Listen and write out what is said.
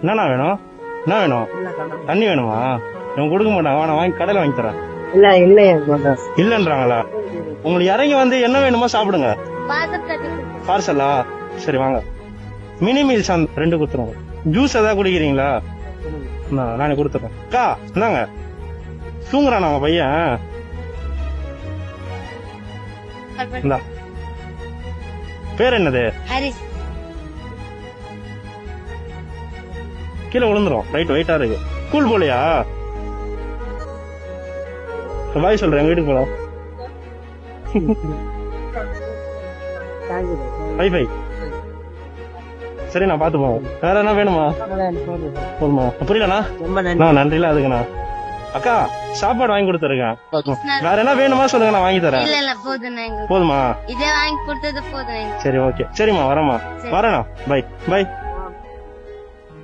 என்னண்ணா வேணும்? என்ன வேணும்? தண்ணி வேணுமா? இவன் கொடுக்க மாட்டான், நான் வாங்கி கடையில வாங்கி தரேன். இல்லன்றாங்களா? உங்களுக்கு இறங்கி வந்து என்ன வேணுமோ சாப்பிடுங்க. பார்சலா? சரி வாங்க. மினி மீல்ஸ் 2 கொடுத்துருங்க. ஜூஸ் ஏதாவது குடிக்கிறீங்களா? நானே கொடுத்துறேன். அக்கா என்னங்க தூங்குறான் அவங்க பையன். இந்தா. பேர் என்னது? கீழே விழுந்துரும். ரைட் வெயிட்டா இருக்கு. ஸ்கூல் போலையா? பாய் சொல்றேன், எங்க வீட்டுக்கு போலாம். வைஃபை சரி நான் பாத்து போவேன். வேற என்ன வேணுமா? போதுமா? புரியலண்ணா. நன்றில அதுக்குண்ணா. அக்கா சாப்பாடு வாங்கி கொடுத்துருக்கேன். வேற என்ன வேணுமா சொல்லுங்க, நான் வாங்கி தரேன். போதுமா? சரி ஓகே. சரிம்மா வரேம்மா. வரேண்ணா. Bye by.